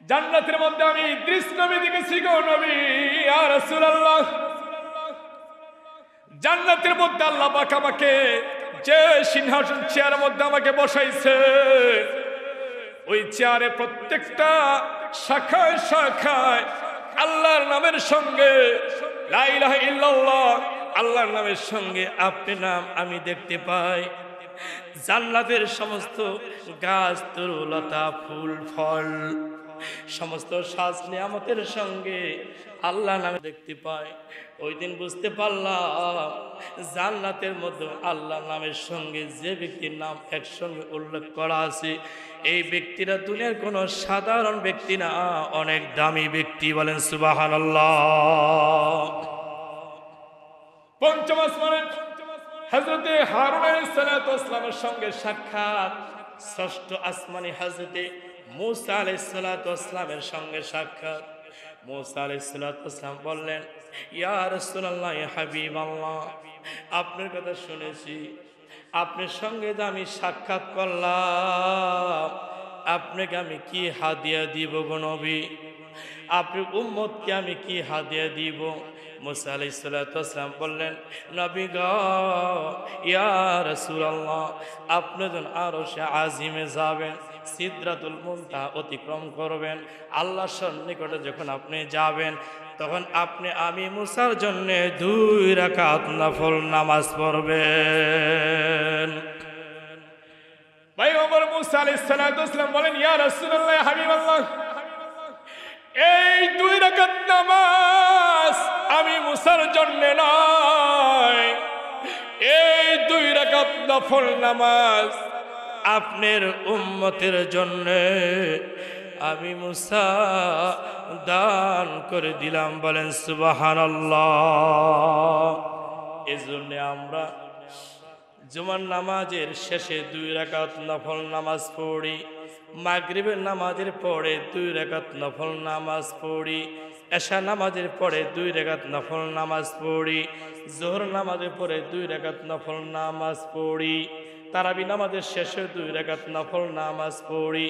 Speaker 1: জান্নাতের মধ্যে আমি ইদ্রিস নবী দেখেছি গো নবী ইয়া রাসূলুল্লাহ। জান্নাতের মধ্যে আল্লাহ পাক আমাকে যে সিংহাসন চেয়ারের মধ্যে আমাকে বসাইছে, ওই চেয়ারে প্রত্যেকটা শাখায় শাখায় আল্লাহর নামের সঙ্গে লা ইলাহা ইল্লাল্লাহ, আল্লাহর নামের সঙ্গে আপনার নাম আমি দেখতে পাই। জান্নাতের সমস্ত গাছ তরুলতা ফুল ফল সমস্ত সাজ নিয়ামতের সঙ্গে আল্লাহ নামে দেখতে পায়। ওই দিন বুঝতে পারলাম জান্নাতের মধ্যে আল্লাহ নামের সঙ্গে যে ব্যক্তির নাম একসঙ্গে উল্লেখ করা আছে এই ব্যক্তিরা দুনিয়ার কোনো সাধারণ ব্যক্তি না, অনেক দামি ব্যক্তি। বলেন সুবহানাল্লাহ। পঞ্চম আসমানে হযরতে হারুন আলাইহিস সালাতু ওয়াস সালামের সঙ্গে সাক্ষাৎ। ষষ্ঠ আসমানে হযরতে মূসা আলাইহিস সালাতু ওয়াস সালামের সঙ্গে সাক্ষাৎ। মূসা আলাইহিস সালাতু ওয়াস সালাম বললেন, ইয়া রাসূলুল্লাহ, ইয়া হাবিবাল্লাহ, আপনার কথা শুনেছি, আপনার সঙ্গে যে আমি সাক্ষাৎ করলাম, আপনাকে আমি কি হাদিয়া দিব গো নবী? আপনার উম্মতকে আমি কি হাদিয়া দিব? মূসা আলাইহিস সালাতু ওয়াস সালাম বললেন, নবী গো, ইয়া রাসূলুল্লাহ, আপনি যখন আরশে আজিমে যাবেন, সিদরাতুল মুনতাহা অতিক্রম করবেন, আল্লাহর সন্নিকটে যখন আপনি যাবেন, তখন আপনি আমি মুসার জন্য 2 রাকাত নফল নামাজ পড়বেন। ভাই ওমর মূসা আলাইহিস সালাতু ওয়াস সালাম বলেন, ইয়া রাসূলুল্লাহ, হাবিবাল্লাহ, এই 2 রাকাত নামাজ আমি মুসার জন্য নয়, এই 2 রাকাত নফল নামাজ আপনার উম্মতের জন্য আমি মুসা দান করে দিলাম। বলেন সুবহানাল্লাহ। এজন্য আমরা জুমার নামাজের শেষে 2 রাকাত নফল নামাজ পড়ি, মাগরিবের নামাজের পরে 2 রাকাত নফল নামাজ পড়ি, এশা নামাজের পরে 2 রাকাত নফল নামাজ পড়ি, যোহর নামাজের পরে 2 রাকাত নফল নামাজ পড়ি, তারাবি নামাজের শেষে 2 রাকাত নফল নামাজ পড়ি।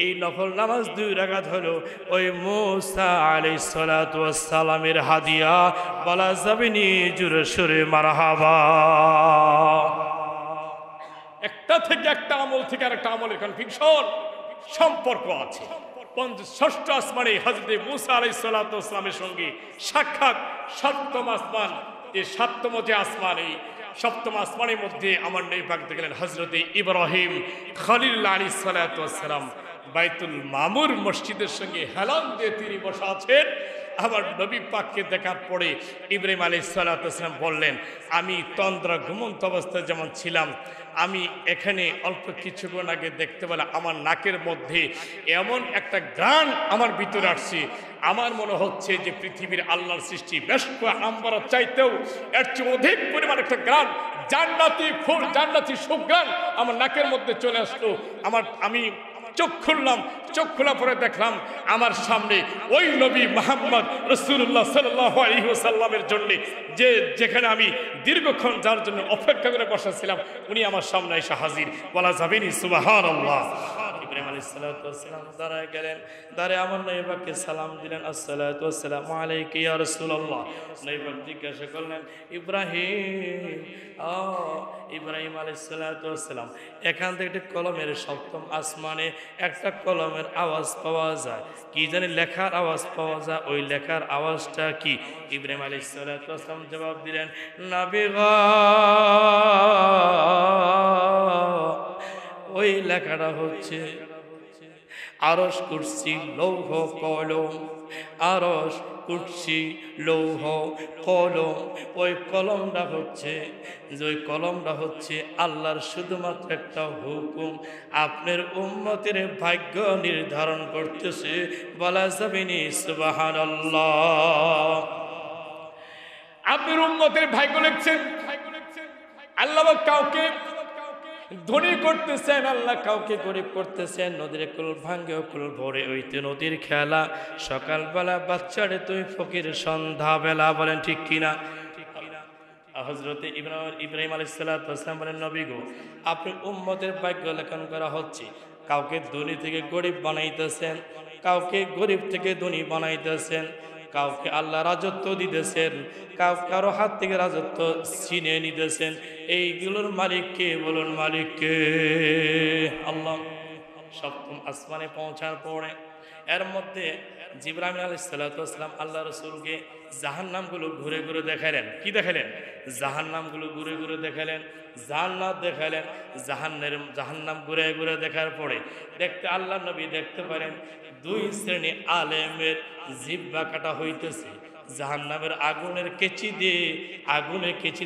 Speaker 1: এই নফল নামাজ 2 রাকাত হলো ওই মূসা আলাইহিস সালাতু ওয়াস সালামের হাদিয়া। বলা যাবে নি জোরে সুরে মারহাবা। একটা থেকে একটা আমল থেকে আরেকটা আমলের কনফিউশন সম্পর্ক আছে। ষষ্ঠ আসমানে হযরত মূসা আলাইহিস সালাতু ওয়াস সালামের সঙ্গে সাক্ষাৎ। সপ্তম আসমান, এই সপ্তম যে আসমান, এই সপ্তম আসমানের মধ্যে আমার নবী পাক দেখলেন হযরতে ইব্রাহিম খলিলুল্লাহ আলাইহিস সালাতু ওয়াস সালাম বাইতুল মামুর মসজিদের সঙ্গে হেলান দিয়ে তিনি বসা আছেন। আমার নবী পাককে দেখার পরে ইব্রাহিম আলাইহিস সালাতু ওয়াস সালাম বললেন, আমি তন্দ্রা ঘুমন্ত অবস্থায় যেমন ছিলাম, আমি এখানে অল্প কিছুক্ষণ আগে দেখতে পেলাম আমার নাকের মধ্যে এমন একটা ঘ্রাণ আমার ভিতরে আসছে, আমার মনে হচ্ছে যে পৃথিবীর আল্লাহর সৃষ্টি বেশ আমরা চাইতেও এর চেয়ে অধিক পরিমাণ একটা ঘ্রাণ, জান্নাতি ফুল, জান্নাতি সুঘ্রাণ আমার নাকের মধ্যে চলে আসলো। আমি চোখ খুললাম, চোখ খোলা পরে দেখলাম আমার সামনে ওই নবী মুহাম্মদ রাসূলুল্লাহ সাল্লাল্লাহু আলাইহি ওয়াসাল্লামের জন্য যেখানে আমি দীর্ঘক্ষণ যার জন্য অপেক্ষা করে বসেছিলাম, উনি আমার সামনে এসে হাজির। বলা যাবে নি সুবহানাল্লাহ। ইব্রাহিম আলাইহিস সালাতু ওয়াস সালাম দাঁড়ায় গেলেন, দাঁড়িয়ে আমার নবী পাককে সালাম দিলেন, আসসালাতু ওয়াসসালামু আলাইকা ইয়া রাসূলুল্লাহ। নবী পাক জিজ্ঞাসা করলেন, ইব্রাহিম আলাইহিস সালাতু ওয়াস সালাম, এখান থেকে একটা কলমের সপ্তম আসমানে একটা কলমের আওয়াজ পাওয়া যায়, কি জানি লেখার আওয়াজ পাওয়া যায়, ওই লেখার আওয়াজটা কি? ইব্রাহিম আলাইহিস সালাতু ওয়াস সালাম জবাব দিলেন, নবী গো, ওই লেখাটা হচ্ছে আরশ, কুরসি, লৌহ, কলম। আরশ, কুরসি, লৌহ, কলম। ওই কলমটা হচ্ছে আল্লাহর শুধুমাত্র একটা হুকুম, আপনার উম্মতের ভাগ্য নির্ধারণ করতেছে। বলা যাবে নি সুবহানাল্লাহ। আপনার উম্মতের ভাগ্য লিখছেন আল্লাহ। কাউকে ধনী করতেছেন আল্লাহ, কাউকে গরিব করতেছেন। নদীর কুল ভাঙ্গে কুল ভরে, ওইতে নদীর খেলা। সকালবেলা বাচ্চারে তুই ফকির, সন্ধ্যাবেলা। বলেন ঠিক কিনা? হযরতে ইব্রাহিম আলাইহিস সালাতু ওয়াস সালাম বলেন, নবী গো, আপনি উম্মতের ভাগ্য লেখন করা হচ্ছে। কাউকে ধনী থেকে গরিব বানাইতেছেন, কাউকে গরিব থেকে ধনী বানাইতেছেন, কাউকে আল্লাহ রাজত্ব দিতেছেন, কারো হাত থেকে রাজত্ব ছিনে নিতেছেন। এইগুলোর মালিক কে? বলুন মালিক কে? আল্লাহ। সপ্তম আসমানে পৌঁছার পরে এর মধ্যে জিবরাইল আলাইহিস সালাতু ওয়াস সালাম আল্লাহ রাসূলকে জাহান্নামগুলো ঘুরে ঘুরে দেখালেন। কি দেখালেন? জাহান্নামগুলো ঘুরে ঘুরে দেখালেন, জান্নাত দেখালেন। জাহান্নাম ঘুরে ঘুরে দেখার পরে দেখতে আল্লাহ নবী দেখতে পারেন দুই শ্রেণী আলেমের জিহ্বা কাটা হইতেছে। জাহান্নামের আগুনের কেচি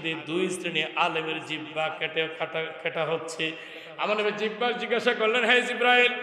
Speaker 1: দিয়ে দুই শ্রেণী আলেমের জিহ্বা কাটা হচ্ছে। আমার নবী জিহ্বা জিজ্ঞাসা করলেন, হে জিবরাইল,